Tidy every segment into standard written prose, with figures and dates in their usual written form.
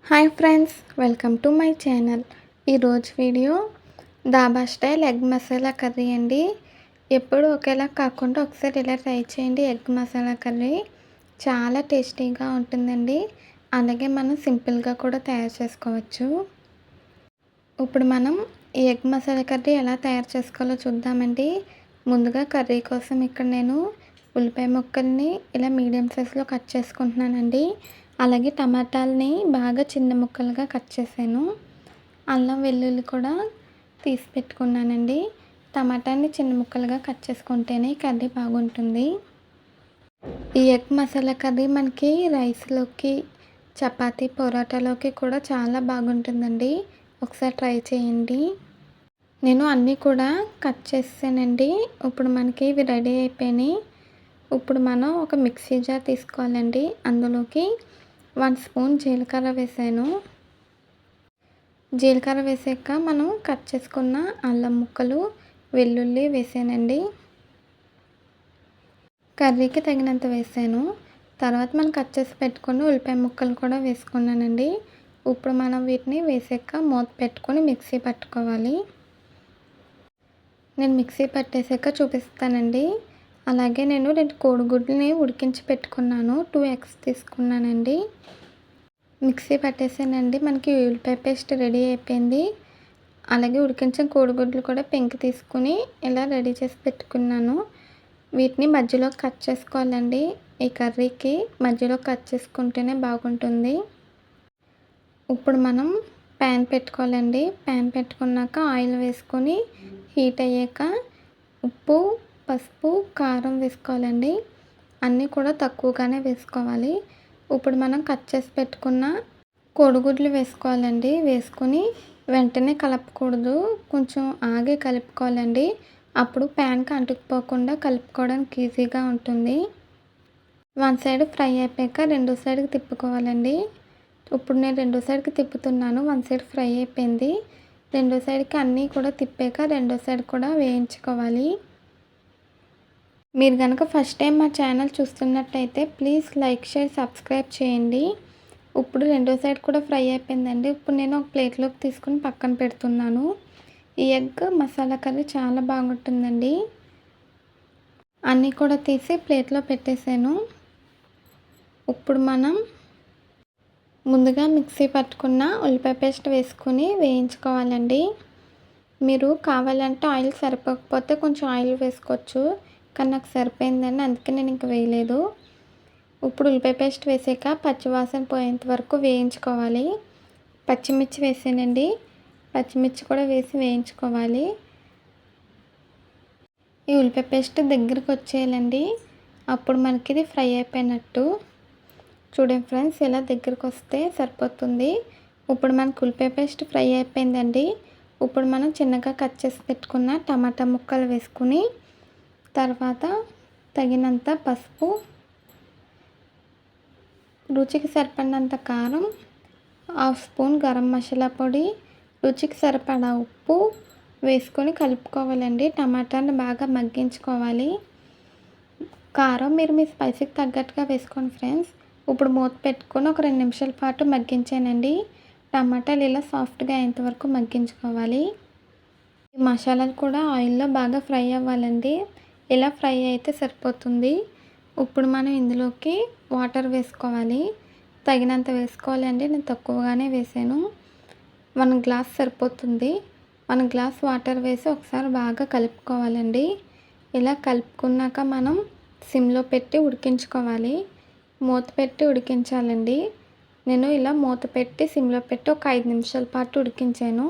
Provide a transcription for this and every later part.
Hi friends, welcome to my channel. ఈరోజు video dhaba style egg masala curry అండి. ఎప్పుడు ఒకేలా కాకుండా ఒకసారి ఇలా ట్రై చేయండి. ఎగ్ మసాలా కర్రీ చాలా టేస్టీగా ఉంటుందండి. అలాగే మనం సింపుల్గా కూడా తయారు చేసుకోవచ్చు. ఇప్పుడు మనం ఈ ఎగ్ మసాలా కర్రీ ఎలా తయారు చేసుకోవాలో చూద్దామండి. ముందుగా కర్రీ కోసం ఇక్కడ నేను ఉల్లిపాయ ముక్కల్ని ఇలా మీడియం సైజులో కట్ చేసుకుంటున్నానండి. అలాగే టమాటాలని బాగా చిన్న ముక్కలుగా కట్ చేశాను. అల్లం వెల్లుల్లి కూడా తీసి పెట్టుకున్నానండి. టమాటాని చిన్న ముక్కలుగా కట్ చేసుకుంటేనే కర్రీ బాగుంటుంది. ఈ ఎగ్ మసాలా కర్రీ మనకి రైస్లోకి, చపాతీ, పొరాటాలోకి కూడా చాలా బాగుంటుందండి. ఒకసారి ట్రై చేయండి. నేను అన్నీ కూడా కట్ చేసానండి. ఇప్పుడు మనకి ఇవి రెడీ అయిపోయినాయి. ఇప్పుడు మనం ఒక మిక్సీ జార్ తీసుకోవాలండి. అందులోకి 1 స్పూన్ జీలకర్ర వేసాను. జీలకర్ర వేసాక మనం కట్ చేసుకున్న అల్లం ముక్కలు, వెల్లుల్లి వేసానండి. కర్రీకి తగినంత వేసాను. తర్వాత మనం కట్ చేసి పెట్టుకుని ఉల్లిపాయ ముక్కలు కూడా వేసుకున్నానండి. ఇప్పుడు మనం వీటిని వేసాక మూత పెట్టుకొని మిక్సీ పట్టుకోవాలి. నేను మిక్సీ పట్టేసాక చూపిస్తానండి. అలాగే నేను 2 కోడిగుడ్లని ఉడికించి పెట్టుకున్నాను. 2 ఎగ్స్ తీసుకున్నానండి. మిక్సీ పట్టేసానండి. మనకి ఉల్లిపాయ పేస్ట్ రెడీ అయిపోయింది. అలాగే ఉడికించిన కోడిగుడ్లు కూడా పెంకి తీసుకుని ఇలా రెడీ చేసి పెట్టుకున్నాను. వీటిని మధ్యలో కట్ చేసుకోవాలండి. ఈ కర్రీకి మధ్యలో కట్ చేసుకుంటేనే బాగుంటుంది. ఇప్పుడు మనం ప్యాన్ పెట్టుకోవాలండి. ప్యాన్ పెట్టుకున్నాక ఆయిల్ వేసుకొని హీట్ అయ్యాక ఉప్పు, పసుపు, కారం వేసుకోవాలండి. అన్నీ కూడా తక్కువగానే వేసుకోవాలి. ఇప్పుడు మనం కట్ చేసి పెట్టుకున్న కోడిగుడ్లు వేసుకోవాలండి. వేసుకొని వెంటనే కలపకూడదు, కొంచెం ఆగి కలుపుకోవాలండి. అప్పుడు ప్యాన్కి అంటుకుపోకుండా కలుపుకోవడానికి ఈజీగా ఉంటుంది. 1 సైడ్ ఫ్రై అయిపోయాక 2 సైడ్కి తిప్పుకోవాలండి. ఇప్పుడు నేను 2 సైడ్కి తిప్పుతున్నాను. 1 సైడ్ ఫ్రై అయిపోయింది. 2 సైడ్కి అన్నీ కూడా తిప్పాక 2 సైడ్ కూడా వేయించుకోవాలి. మీరు కనుక ఫస్ట్ టైం మా ఛానల్ చూస్తున్నట్టయితే ప్లీజ్ లైక్, షేర్, సబ్స్క్రైబ్ చేయండి. ఇప్పుడు 2 సైడ్ కూడా ఫ్రై అయిపోయిందండి. ఇప్పుడు నేను ఒక ప్లేట్లోకి తీసుకుని పక్కన పెడుతున్నాను. ఈ ఎగ్ మసాలా కర్రీ చాలా బాగుంటుందండి. అన్నీ కూడా తీసి ప్లేట్లో పెట్టేశాను. ఇప్పుడు మనం ముందుగా మిక్సీ పట్టుకున్న ఉల్లిపాయ పేస్ట్ వేసుకుని వేయించుకోవాలండి. మీరు కావాలంటే ఆయిల్ సరిపోకపోతే కొంచెం ఆయిల్ వేసుకోవచ్చు. కానీ నాకు సరిపోయిందండి, అందుకే నేను ఇంక వేయలేదు. ఇప్పుడు ఉల్లిపాయ పేస్ట్ వేసాక పచ్చివాసన పోయేంత వరకు వేయించుకోవాలి. పచ్చిమిర్చి వేసానండి. పచ్చిమిర్చి కూడా వేసి వేయించుకోవాలి. ఈ ఉల్లిపాయ పేస్ట్ దగ్గరికి వచ్చేయాలండి. అప్పుడు మనకి ఇది ఫ్రై అయిపోయినట్టు. చూడండి ఫ్రెండ్స్, ఇలా దగ్గరికి వస్తే సరిపోతుంది. ఇప్పుడు మనకు ఉల్లిపాయ పేస్ట్ ఫ్రై అయిపోయిందండి. ఇప్పుడు మనం చిన్నగా కట్ చేసి పెట్టుకున్న టమాటా ముక్కలు వేసుకుని తర్వాత తగినంత పసుపు, రుచికి సరిపడినంత కారం, 1/2 స్పూన్ గరం మసాలా పొడి, రుచికి సరిపడా ఉప్పు వేసుకొని కలుపుకోవాలండి. టమాటాని బాగా మగ్గించుకోవాలి. కారం మీరు మీ స్పైసీకి తగ్గట్టుగా వేసుకోండి ఫ్రెండ్స్. ఇప్పుడు మూత పెట్టుకొని ఒక 2 నిమిషాల పాటు మగ్గించానండి. టమాటాలు ఇలా సాఫ్ట్గా అయ్యేంత వరకు మగ్గించుకోవాలి. ఈ మసాలాలు కూడా ఆయిల్లో బాగా ఫ్రై అవ్వాలండి. ఇలా ఫ్రై అయితే సరిపోతుంది. ఇప్పుడు మనం ఇందులోకి వాటర్ వేసుకోవాలి. తగినంత వేసుకోవాలండి. నేను తక్కువగానే వేసాను. 1 గ్లాస్ సరిపోతుంది. 1 గ్లాస్ వాటర్ వేసి ఒకసారి బాగా కలుపుకోవాలండి. ఇలా కలుపుకున్నాక మనం సిమ్లో పెట్టి ఉడికించుకోవాలి. మూత పెట్టి ఉడికించాలండి. నేను ఇలా మూత పెట్టి సిమ్లో పెట్టి ఒక 5 నిమిషాల పాటు ఉడికించాను.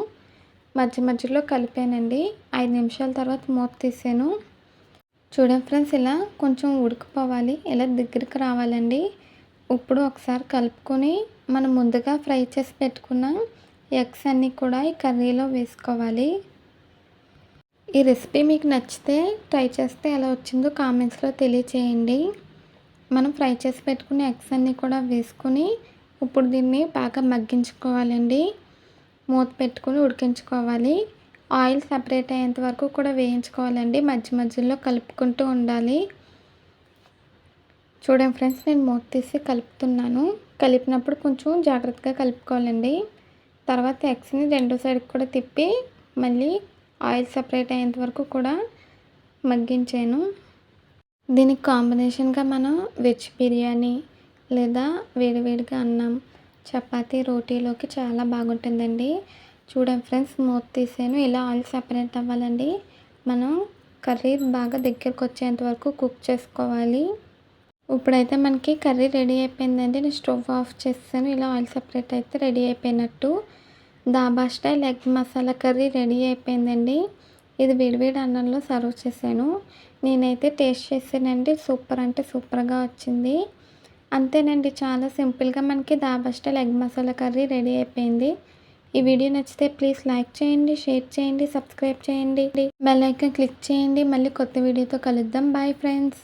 మధ్య మధ్యలో కలిపానండి. 5 నిమిషాల తర్వాత మూత తీసాను. చూడండి ఫ్రెండ్స్, ఇలా కొంచెం ఉడికిపోవాలి. ఇలా దగ్గరికి రావాలండి. ఇప్పుడు ఒకసారి కలుపుకొని మనం ముందుగా ఫ్రై చేసి పెట్టుకున్న ఎగ్స్ అన్నీ కూడా ఈ కర్రీలో వేసుకోవాలి. ఈ రెసిపీ మీకు నచ్చితే ట్రై చేస్తే ఎలా వచ్చిందో కామెంట్స్లో తెలియచేయండి. మనం ఫ్రై చేసి పెట్టుకున్న ఎగ్స్ అన్నీ కూడా వేసుకొని ఇప్పుడు దీన్ని బాగా మగ్గించుకోవాలండి. మూత పెట్టుకుని ఉడికించుకోవాలి. ఆయిల్ సపరేట్ అయ్యేంత వరకు కూడా వేయించుకోవాలండి. మధ్య మధ్యలో కలుపుకుంటూ ఉండాలి. చూడండి ఫ్రెండ్స్, నేను మూత తీసి కలుపుతున్నాను. కలిపినప్పుడు కొంచెం జాగ్రత్తగా కలుపుకోవాలండి. తర్వాత ఎగ్స్‌ని రెండో సైడ్‌కి కూడా తిప్పి మళ్ళీ ఆయిల్ సెపరేట్ అయ్యేంత వరకు కూడా మగ్గించాను. దీనికి కాంబినేషన్‌గా మనం వెజ్ బిర్యానీ లేదా వేడివేడిగా అన్నం, చపాతీ, రోటీలోకి చాలా బాగుంటుందండి. చూడండి ఫ్రెండ్స్, మూత తీసాను. ఇలా ఆయిల్ సెపరేట్ అవ్వాలండి. మనం కర్రీ బాగా దగ్గరకు వచ్చేంత వరకు కుక్ చేసుకోవాలి. ఇప్పుడైతే మనకి కర్రీ రెడీ అయిపోయిందండి. నేను స్టవ్ ఆఫ్ చేసేసాను. ఇలా ఆయిల్ సెపరేట్ అయితే రెడీ అయిపోయినట్టు. Dhaba style egg masala curry ready అయిపోయిందండి. ఇది వేడివేడి అన్నంలో సర్వ్ చేశాను. నేనైతే టేస్ట్ చేశానండి. సూపర్ అంటే సూపర్‌గా వచ్చింది. అంతేనండి, చాలా సింపుల్‌గా మనకి dhaba style egg masala curry ready అయిపోయింది. ఈ వీడియో నచ్చితే ప్లీజ్ లైక్ చేయండి, షేర్ చేయండి, సబ్స్క్రైబ్ చేయండి, బెల్ ఐకాన్ క్లిక్ చేయండి. మళ్ళీ కొత్త వీడియోతో కలుద్దాం. Bye friends.